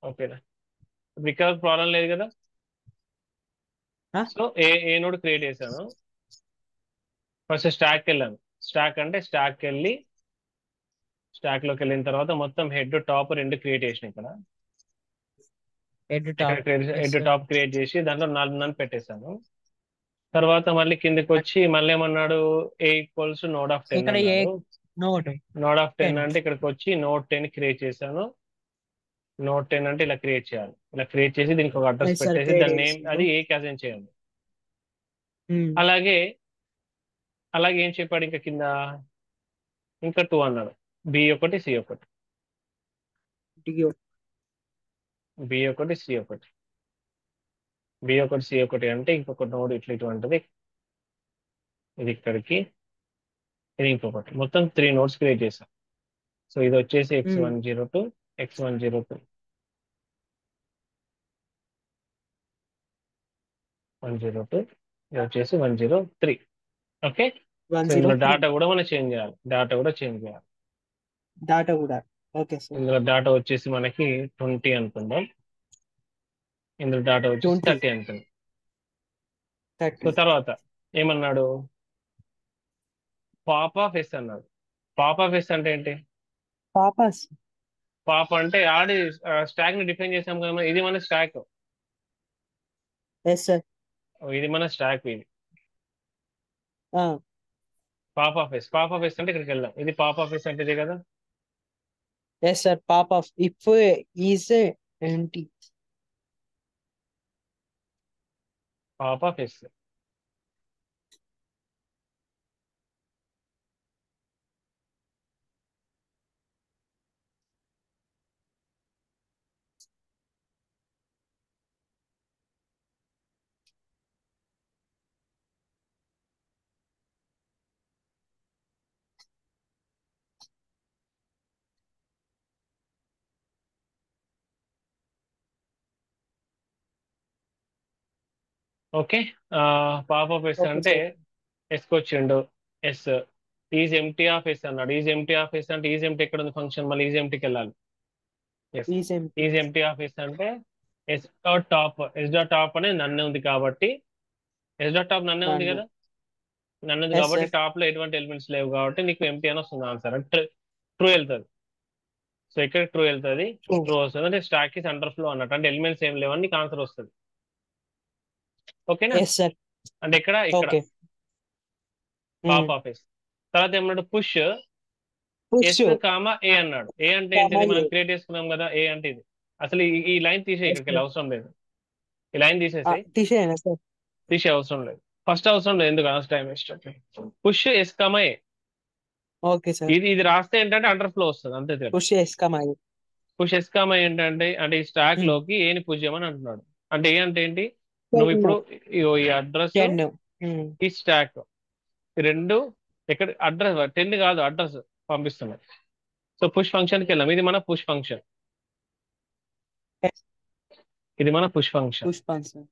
ఓకేనా, ఇక్కడ ప్రాబ్లం లేదు కదా. సో ఏ నోడ్ క్రియేట్ చేశాను, ఫస్ట్ స్టాక్ వెళ్ళాను. స్టాక్ అంటే స్టాక్ వెళ్ళి స్టాక్ లోకి వెళ్ళిన తర్వాత మొత్తం హెడ్ టాప్ రెండు క్రియేట్ చేసిన ఇక్కడ. హెడ్ ఇక్కడ టాప్ హెడ్ టాప్ క్రియేట్ చేసి దాంట్లో నన్ను పెట్టేశాను. తర్వాత మళ్ళీ కిందకి వచ్చి మళ్ళీ ఏమన్నాడు, ఏ ఈక్వల్స్ నోడ్ ఆఫ్ 10 ఇక్కడ ఏ అన్నాడు. నోట్ నోడ్ ఆఫ్ 10 10 అంటే ఇక్కడికి వచ్చి నోడ్ 10 క్రియేట్ చేశాను. నోడ్ 10 అంటే ఇలా క్రియేట్ చేయాలి. ఇలా క్రియేట్ చేసి దీనికి ఒక అడ్రస్ సార్ పెట్టేసి క్రియేట్ దాని నేమ్ చేసిండు. అది ఏ అసైన్ చేయండి. అలాగే అలాగే ఏం చెప్పాడు ఇంకా కింద, ఇంకా 2 అన్నాడు. బి ఒకటి సి ఒకటి, బి ఒకటి సి ఒకటి, బి ఒకటి సి ఒకటి అంటే ఇంకొక నోడ్ ఇటువంటిది, ఇది ఇక్కడికి, ఇది ఇంకొకటి, మొత్తం 3 నోడ్స్ క్రియేట్ చేశాం. సో ఇది వచ్చేసి x102, x102, 102, ఇది వచ్చేసి 103. ఓకే, సో ఇందులో 103 డాటా కూడా మనం చేంజ్ చేయాలి, డాటా కూడా. Okay sir. ఇందులో డాటా వచ్చేసి మనకి 20 అనుకుందాం, ఇందులో డాటా వచ్చేసి 20 30 అనుకుందాం. సో 30 తర్వాత ఏమన్నాడు, పాప్ ఆఫ్ ఎస్ అన్నాడు. పాప్ ఆఫ్ ఎస్ అంటే ఏంటి? పాపాస్. పాప్ అంటే ఆడి స్టాక్ ని డిఫైన్ చేసాం కదా మనం. ఇది మన స్టాక్, ఎస్ సార్. ఇది మన స్టాక్, ఇది pop of S. Pop of S అంటే ఇక్కడికి వెళ్దాం, ఇది పాప్ ఆఫ్ ఎస్ అంటే ఇదే కదా. Yes sir. Pop of if is empty. Pop of S. Okay, pop of S okay అంటే సార్. ఎస్కి వచ్చిండు. S is empty of S అన్నాడు. ఈజ్ ఎంటీ ఆఫ్ ఎస్ అంటే ఈజ్ ఎంటీ ఎక్కడ ఉంది ఫంక్షన్, మళ్ళీ ఈజ్ ఎంటీకి వెళ్ళాలి. S is empty. Is empty of S అంటే S dot top, S dot top అనేది నన్నే ఉంది కాబట్టి, ఎస్ డాట్ టాప్ నన్నే ఉంది కదా, నన్ను ఉంది ఎస్ కాబట్టి సార్. టాప్ లో ఎటువంటి ఎలిమెంట్స్ లేవు కాబట్టి నీకు ఎంటీ అని వస్తుంది ఆన్సర్, అంటే ట్రూ వెళ్తుంది. సో ఇక్కడ ట్రూ వెళ్తుంది, ట్రూ వస్తుంది అంటే స్టాక్ కి సెంటర్ ఫ్లో అన్నట్టు, అంటే ఎలిమెంట్స్ ఏం లేవని నీకు ఆన్సర్ వస్తుంది. ఓకేనా, ఎస్ సార్. అంటే ఇక్కడ ఇక్కడ ఓకే. Pop of S. తర్వాత ఏమన్నాడు, push push S comma A అన్నాడు. ఏ అంటే ఏంటిది, మనం క్రియేట్ చేసుకున్నాం కదా. ఏ అంటే ఇది, అసలు ఈ లైన్ తీసే, ఇక్కడికి వెళ్ళి అవసరం లేదు. ఈ లైన్ తీసేసి తీసేయనా సార్? తీసే అవసరం లేదు, ఫస్ట్ అవసరం లేదు, ఎందుకు అనవసరం time waste. Push S comma A. Okay sir. ఇది రాస్తే ఏంటంటే అండర్ ఫ్లో వస్తుంది అంతే తేడా. పుష్ ఎస్ కమాయి. పుష్ ఎస్ కామా ఏంటంటే, అంటే ఈ స్టాక్ లోకి ఏని పుష్ చేయమని అంటున్నాడు. అంటే ఏ అంటే ఏంటి, నువ్వు ఇప్పుడు ఈ అడ్రస్, 10. ఈ స్టాక్, ఈ రెండు ఇక్కడ అడ్రస్ 10 కాదు, అడ్రస్ పంపిస్తున్నాయి. సో పుష్ ఫంక్షన్కి వెళ్ళాం, ఇది మన పుష్ ఫంక్షన్, ఇది మన పుష్ ఫంక్షన్. Push function.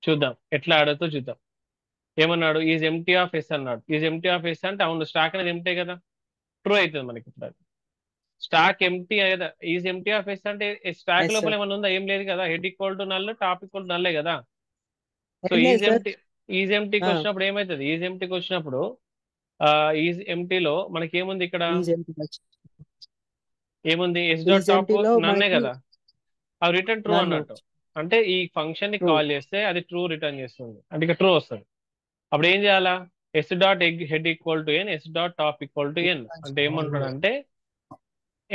చూద్దాం ఎట్లా ఆడతో చూద్దాం. ఏమన్నాడు, ఈజ్ ఎంటీ ఆఫ్ ఎస్ అన్నాడు. ఈజ్ ఎంటీ ఆఫ్ ఎస్ అంటే అవును స్టాక్ అనేది ఎంటీ కదా, ట్రూ అవుతుంది మనకి ఇప్పుడు. స్టాక్ ఎంటీ కదా, ఈజ్ ఎంటీ ఆఫ్ ఎస్ అంటే స్టాక్ ఎస్ లోపల సార్. ఏమన్నా ఉందా, ఏం లేదు కదా. Head equal to null, top equal to నల్లే కదా. సో ఏం లేదు ఈజ్ సార్. ఎంటీ, ఈజ్ ఎంటీకి వచ్చినప్పుడు ఏమవుతుంది, ఈజ్ ఎంటీకి వచ్చినప్పుడు ఈజ్ ఎంటీలో మనకి ఏముంది ఇక్కడ, ఈజ్ ఎంటీ. ఏముంది, ఎస్ డాట్ ఈజ్ టాప్ ఎంటీలో నన్నే మనకి కదా, అవి రిటర్న్ ట్రూ నన్ను అన్నట్టు. అంటే ఈ ఫంక్షన్ ని ట్రూ. కాల్ చేస్తే అది ట్రూ రిటర్న్ చేస్తుంది, అంటే ఇక ట్రూ వస్తుంది. అప్పుడు ఏం చేయాలా, S dot head equal to N, S dot top equal to N. అంటే ఏమంటున్నాడు అంటే,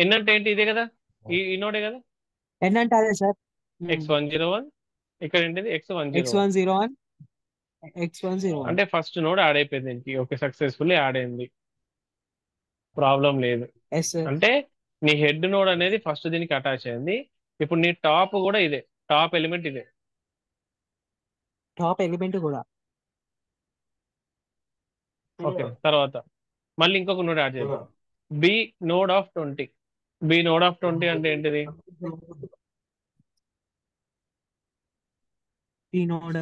ఎన్ అంటే ఏంటి, ఇదే కదా, ఈ నోడే కదా, ఏంటంటే అదే సార్. x101, ఇక్కడ ఏంటిది x101. x101. x101 అంటే ఫస్ట్ నోడ్ యాడ్ అయిపోయింది దీనికి, ఓకే సక్సెస్ఫుల్లీ యాడ్ అయింది, ప్రాబ్లం లేదు. Yes sir. అంటే నీ హెడ్ నోడ్ అనేది ఫస్ట్ దీనికి అటాచ్ అయింది. ఇప్పుడు నీ టాప్ కూడా ఇదే, టాప్ ఎలిమెంట్ ఇదే. టాప్ ఎలిమెంట్ కూడా. ఓకే, తర్వాత మళ్ళీ ఇంకొక నోడ్ యాడ్ చేద్దాం, B node of 20. B node of 20 అంటే ఏంటిది, ఈ నోడ్.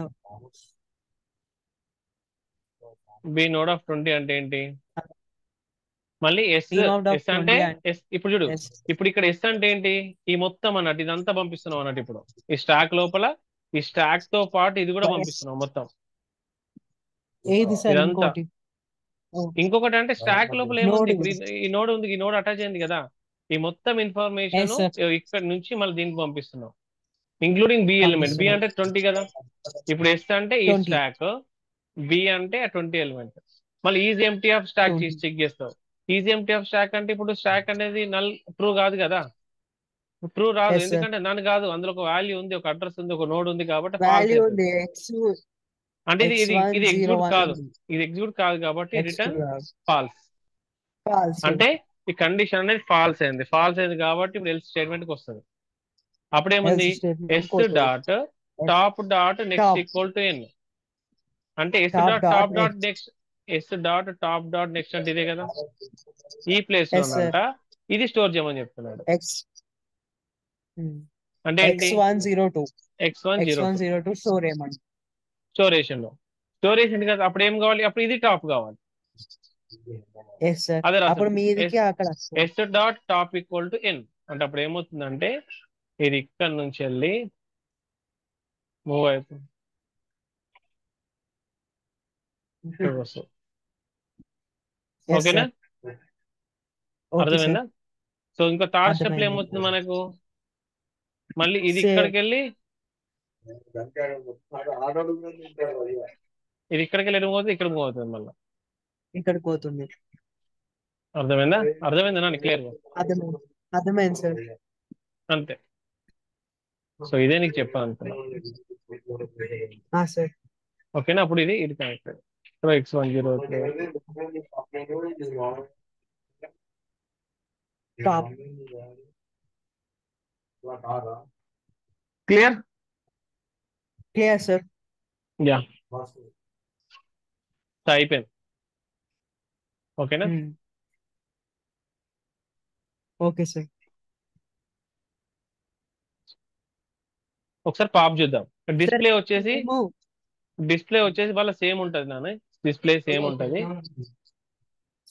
బి నోడ్ ఆఫ్ 20 అంటే ఏంటి, మళ్ళీ S. T naught of S అంటే 20 and ఎస్. ఇప్పుడు చూడు, S. ఇప్పుడు ఇక్కడ ఎస్ అంటే ఏంటి, ఈ మొత్తం అన్నట్టు ఇదంతా పంపిస్తున్నాం అన్నట్టు. ఇప్పుడు ఈ స్టాక్ లోపల ఈ స్టాక్ తో పాటు ఇది కూడా S. పంపిస్తున్నాం మొత్తం ఏది సార్ ఇదంతా. ఇంకోటి? Oh, ఇంకొకటి అంటే స్టాక్ లోపల ఏముంది, node ఇప్పుడు ఇది. ఈ నోడ్ ఉంది, ఈ నోడ్ అటాచ్ అయింది కదా, ఈ మొత్తం ఇన్ఫర్మేషన్ Yes, sir. ఇక్కడ నుంచి మళ్ళీ దీనికి పంపిస్తున్నాం, ఇంక్లూడింగ్ బి ఎలిమెంట్. బి పంపిస్తున్నాం. అంటే 20 కదా. ఇప్పుడు ఎస్ అంటే ఈ 20. స్టాక్, బి అంటే 20 ఎలిమెంట్. మళ్ళీ is empty of stack 20. Check చేస్తావు. ఈజ్ ఎంటీ ఆఫ్ స్టాక్ అంటే ఇప్పుడు స్టాక్ అనేది నల్ ట్రూ కాదు కదా, ట్రూ రాదు. Yes, sir. ఎందుకంటే నన్ను కాదు, అందులో ఒక వాల్యూ ఉంది, ఒక అడ్రస్ ఉంది, ఒక నోడ్ ఉంది, కాబట్టి ఫాల్స్ Value అవుతుంది. ఉంది. అంటే ఇది ఇది ఇది ఎగ్జిక్యూట్ X101 కాదు, ఉంది. ఇది ఎగ్జిక్యూట్ కాదు కాబట్టి X2 రిటర్న్ రాదు. ఫాల్స్. False. అంటే ఈ కండిషన్ అనేది ఫాల్స్ అయింది. ఫాల్స్ అయింది కాబట్టి ఇప్పుడు ఎల్స్ స్టేట్మెంట్ కి వస్తుంది. అప్పుడేముంది, Else statement ఎస్ పోతుంది. Dot S. Top dot next Top. Equal to N. అంటే S Top dot dot top dot next. Next, S dot top dot next అంటే ఇదే కదా, ఈ ప్లేస్ Yes, sir. లోనంట ఇది స్టోర్ చేయమని చెప్తున్నాడు. X. Hmm. అంటే ఏంటి, X102. x102 X102 store ఏమండి? స్టోరేషన్ లో. స్టోరేషన్ కదా, అప్పుడు ఏం కావాలి, అప్పుడు ఇది టాప్ కావాలి. Yes, sir. అదే అప్పుడు రాస్తాడు, మీదికి అక్కడ S dot top equal to N. అంటే అప్పుడు ఏమవుతుందంటే ఇది ఇక్కడ నుంచి వెళ్ళి మూవ్ అయిపోతుంది, ఇక్కడికి వస్తుంది. Yes, ఓకేనా, sir. Okay, sir. అర్థమైందా? సో ఇంకో థర్డ్ స్టెప్ లో అర్థమైంది. ఏమవుతుంది మనకు, మళ్ళీ ఇది Save. ఇక్కడికి వెళ్ళి ఇది ఇక్కడికి వెళ్ళి పోతుంది, ఇక్కడ మూవ్ అవుతుంది మళ్ళీ. ఇక్కడికి పోతుంది. అర్థమైందా? అర్థమైందా నాకు క్లియర్ గా? అర్థమైంది. అర్థమైంది సార్. అంతే. సో ఇదే నీకు చెప్పాలనుకున్నా. సార్. ఓకేనా, అప్పుడు ఇది ఇది connected. So x103 top. Clear. Clear sir. Yeah, అయిపోయింది. ఓకేనా, ఓకే సార్. ఒకసారి పాప్ చూద్దాం. డిస్ప్లే వచ్చేసి మేము వాళ్ళ సేమ్ ఉంటది నాన్న, డిస్ప్లే సేమ్ ఉంటది,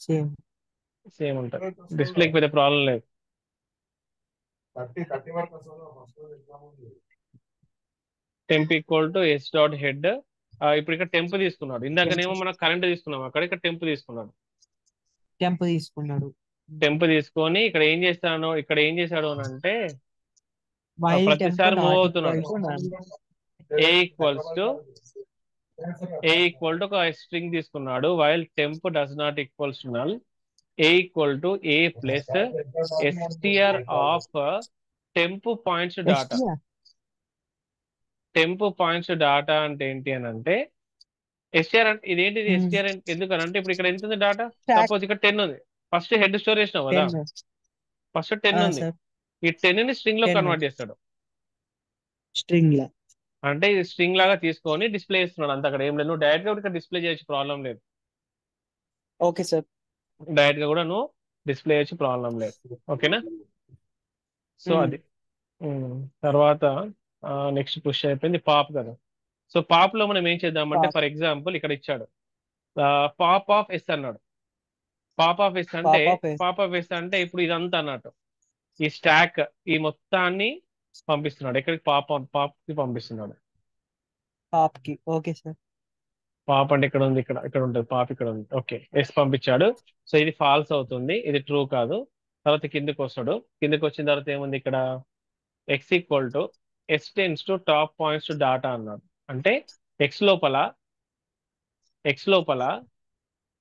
సేమ్. సేమ్ ఉంటది. డిస్ప్లేకి పెద్ద ప్రాబ్లం లేదు. Temp equal to yes dot head. ఇప్పుడు ఇక్కడ టెంప్ తీసుకున్నాడు, ఇందాకనేమో మనం కరెంట్ తీసుకున్నాం, అక్కడ ఇక్కడ టెంప్ తీసుకున్నాడు. టెంప్ తీసుకున్నాడు. టెంప్ తీసుకొని ఇక్కడ ఏం చేస్తాను, ఇక్కడ ఏం చేశాడు అని అంటే While ప్రతిసారి temp మూవ్ not అవుతున్నాడు. equal to none. A equal to ఒక స్ట్రింగ్ తీసుకున్నాడు, while temp does not equals to null. A equal to A plus STR of temp points data. STR. Temp points data అంటే ఏంటి అని అంటే STR అంటే ఇదేంటిది, STR ఎందుకనంటే ఇప్పుడు ఇక్కడ ఎంత ఉంది డాటా, Stack సపోజ్ ఇక్కడ 10 ఉంది, ఫస్ట్ హెడ్ స్టోర్ చేసినావు కదా, 10. ఫస్ట్ 10 ఉంది, సార్. ఈ 10 ని స్ట్రింగ్ లో 10 కన్వర్ట్ చేస్తాడు. స్ట్రింగ్ లా. అంటే ఇది స్ట్రింగ్ లాగా తీసుకొని డిస్ప్లే చేస్తున్నాడు అంత. అక్కడ ఏం లేదు, నువ్వు డైరెక్ట్ గా ఇక్కడ డిస్ప్లే చేయొచ్చు, ప్రాబ్లం లేదు. Okay sir. డైరెక్ట్ గా కూడా నువ్వు డిస్ప్లే చేయొచ్చు, ప్రాబ్లం లేదు. ఓకేనా, సో అది తర్వాత నెక్స్ట్ పుష్ అయిపోయింది పాప్ కదా. సో పాప్ లో మనం ఏం చేద్దామంటే, Pop. ఫర్ ఎగ్జాంపుల్ ఇక్కడ ఇచ్చాడు పాప్ ఆఫ్ ఎస్ అన్నాడు. పాప్ ఆఫ్ ఎస్ అంటే Pop of S. Pop of S అంటే ఇప్పుడు ఇదంతా అన్నట్టు ఈ స్టాక్ ఈ మొత్తాన్ని పంపిస్తున్నాడు, ఎక్కడికి పాప్ కి పంపిస్తున్నాడు. పాప్ కి. Okay sir. పాప్ అంటే ఇక్కడ ఉంది, ఇక్కడ ఇక్కడ ఉంటుంది, పాప్ ఇక్కడ ఉంది. ఓకే, ఎస్ పంపించాడు. సో ఇది ఫాల్స్ అవుతుంది, ఇది ట్రూ కాదు. తర్వాత కిందకి వస్తాడు, కిందకి వచ్చిన తర్వాత ఏముంది ఇక్కడ, X equal to S tens to top points to data అన్నాడు. అంటే ఎక్స్ లోపల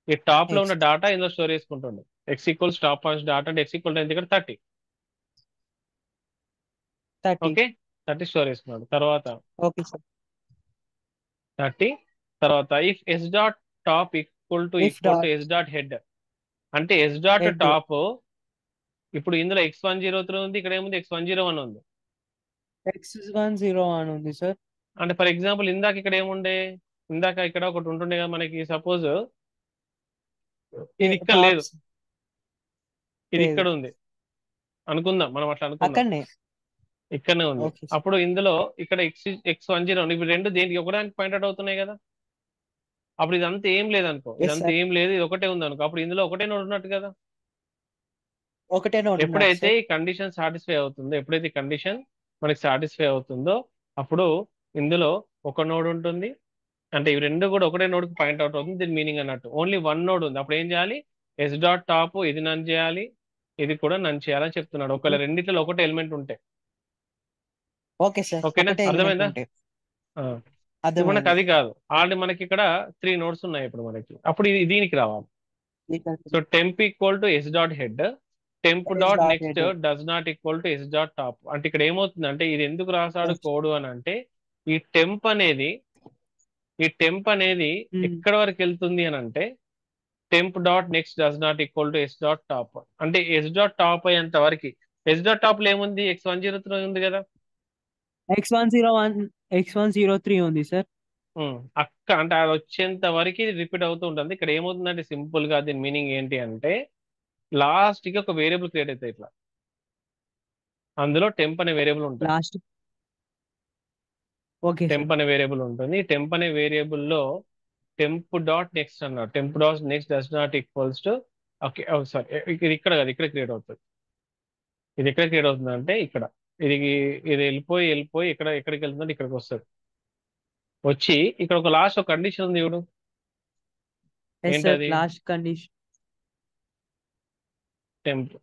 ఈ టాప్ లో ఉన్న Next. డాటా ఇందులో స్టోర్ చేసుకుంటుంది. X equals top points data అంటే ఎక్స్ ఈక్వల్ ఇక్కడ 30. 30. ఓకే, 30 స్టోర్ చేసుకున్నాడు. తర్వాత ఓకే సార్. 30 తర్వాత if yes dot top equal to If dot yes dot head అంటే ఎస్ డాట్ head టాప్ ఇప్పుడు ఇందులో x103 ఉంది, ఇక్కడ ఏముంది x101 ఉంది. X101 ఉంది సార్. అంటే ఫర్ ఎగ్జాంపుల్ ఇందాక ఇక్కడ ఏముండే, ఇందాక ఇక్కడ ఒకటి ఉంటుండే కదా మనకి, సపోజ్ ఇది ఇక్కడ లేదు, Tops ఇది లేదు. ఇక్కడ ఉంది అనుకుందాం, మనం అట్లా అనుకుందాం, అక్కడనే. ఇక్కడనే ఉంది. Okay sir. అప్పుడు ఇందులో ఇక్కడ x101 ఇప్పుడు రెండు దేనికి ఒకదానికి పాయింట్ అవుతున్నాయి కదా. అప్పుడు ఇదంతా ఏం లేదనుకో, Yes, ఇదంతా sir. ఏం లేదు, ఇది ఒకటే ఉంది అనుకో, అప్పుడు ఇందులో ఒకటే నోడ్ ఉన్నట్టు కదా. ఒకటే నోడ్ ఉన్నారు ఎప్పుడైతే సార్. ఈ కండిషన్ సాటిస్ఫై అవుతుందో, ఎప్పుడైతే కండిషన్ మనకి సాటిస్ఫై అవుతుందో అప్పుడు ఇందులో ఒక నోడ్ ఉంటుంది. అంటే ఇవి రెండు కూడా ఒకటే నోడ్ కి పాయింట్ అవుట్ అవుతుంది. దీని మీనింగ్ అన్నట్టు ఓన్లీ వన్ నోడ్ ఉంది. అప్పుడు ఏం చేయాలి? ఎస్ డాట్ టాప్ ఇది నన్ చేయాలి, ఇది కూడా నన్ చేయాలని చెప్తున్నాడు. ఒకవేళ రెండిట్లో ఒకటే ఎలిమెంట్ ఉంటే. ఓకే సార్, ఓకేనా? ఒకటే ఎలిమెంట్ అర్థమైందా? ఉంటే. ఆ. ఇప్పుడు మనకి అర్థమైంది. అది కాదు, ఆల్రెడీ మనకి ఇక్కడ 3 నోడ్స్ ఉన్నాయి. ఇప్పుడు మనకి అప్పుడు ఇది దీనికి రావాలి. So temp equal to yes dot head, temp dot next does not equal to yes dot top. అంటే ఇక్కడ ఏమవుతుంది అంటే ఇది ఎందుకు రాసాడు కోడ్ అని అంటే ఈ టెంప్ అనేది ఎక్కడ వరకు వెళ్తుంది అని అంటే temp dot next does not equal to yes dot top. అంటే ఎస్ డాట్ టాప్ అయ్యేంత వరకు. ఎస్ డాట్ టాప్ లో ఏముంది? x103 ఉంది కదా. X101, X103 ఉంది సార్. అంటే అది వచ్చేంత వరకు ఇది రిపీట్ అవుతూ ఉంటుంది. ఇక్కడ ఏమవుతుందంటే సింపుల్ గా దీని మీనింగ్ ఏంటి అంటే లాస్ట్ కి ఒక వేరియబుల్ క్రియేట్ అవుతాయి ఇట్లా. అందులో టెంప్ అనే వేరియబుల్ ఉంటుంది. లాస్ట్. Okay sir. టెంప్ అనే వేరియబుల్ ఉంటుంది. టెంప్ అనే వేరియబుల్ లో టెంప్ డాట్ నెక్స్ట్ అన్నారు. Temp dot next does not equals to okay sorry, ఇది ఇక్కడ కాదు, ఇక్కడ క్రియేట్ అవుతుంది. ఇది ఎక్కడ క్రియేట్ అవుతుంది అంటే ఇక్కడ. ఇది ఇది వెళ్ళిపోయి ఇక్కడ ఎక్కడికి వెళ్తుందంటే ఇక్కడికి వస్తుంది. వచ్చి ఇక్కడ ఒక లాస్ట్ ఒక కండిషన్ ఉంది చూడు. ఎస్ సార్, ఏంటది? Last condition. Temp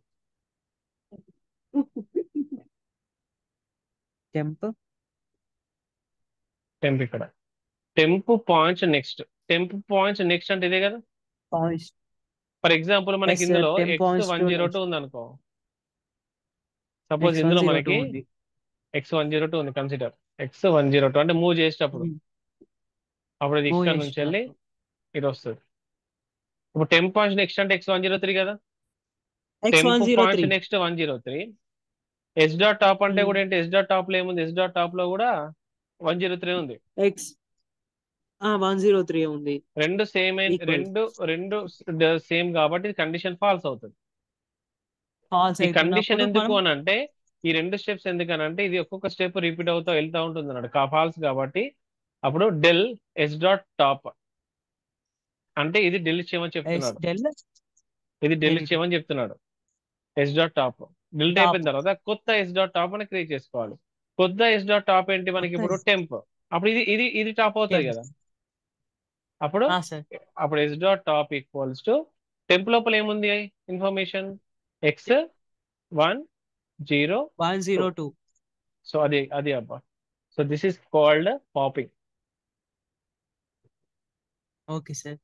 temp temp ఇక్కడ temp points next. Temp points next అంటే ఇదే కదా. పాయింట్స్. ఫర్ ఎగ్జాంపుల్ మనకి ఎస్ సార్, ఇందులో టెంప్ పాయింట్స్ టు x102 ఉంది అనుకో. సపోజ్ ఇందులో X102 మనకి ఉంది. x102 ఉంది. కన్సిడర్ x102 అంటే మూవ్ చేసేటప్పుడు అప్పుడు ఇది మూవ్ ఇక్కడ నుంచి వెళ్ళి చేసినప్పుడు ఇది వస్తుంది. ఇప్పుడు టెంప్ పాయింట్స్ నెక్స్ట్ అంటే x103 కదా. Temp X103. Points next 103. Yes dot top అంటే కూడా ఏంటి? ఎస్ డాట్ టాప్ లో ఏముంది? ఎస్ డాట్ టాప్ లో కూడా 103 ఉంది. X 103 ఉంది. రెండు సేమ్ ఈక్వల్ రెండు సేమ్ కాబట్టి కండిషన్ ఫాల్స్ అవుతుంది. ఫాల్స్ ఈ కండిషన్ అయిపోయినప్పుడు ఎందుకు మనం అని అంటే ఈ రెండు స్టెప్స్ ఎందుకనంటే ఇది ఒక్కొక్క స్టెప్ రిపీట్ అవుతూ వెళ్తూ ఉంటుంది అన్నాడు. ఫాల్స్ కాబట్టి అప్పుడు డెల్ ఎస్ డాట్ టాప్ అంటే ఇది డెలిట్ చేయమని చెప్తున్నాడు. ఇది డెలిట్ చేయమని చెప్తున్నాడు. ఎస్ డాట్ టాప్ డిలీట్ అయిపోయిన తర్వాత కొత్త ఎస్ డాట్ టాప్ అని క్రియేట్ చేసుకోవాలి. కొత్త ఎస్ డాట్ టాప్ ఏంటి మనకి ఇప్పుడు? టెంప్. అప్పుడు ఇది టాప్ అవుతుంది కదా. అప్పుడు అప్పుడు yes dot top equals to temp లోపల ఏముంది ఇన్ఫర్మేషన్? x102. సో అది అబ్బా. So this is called popping. Okay sir.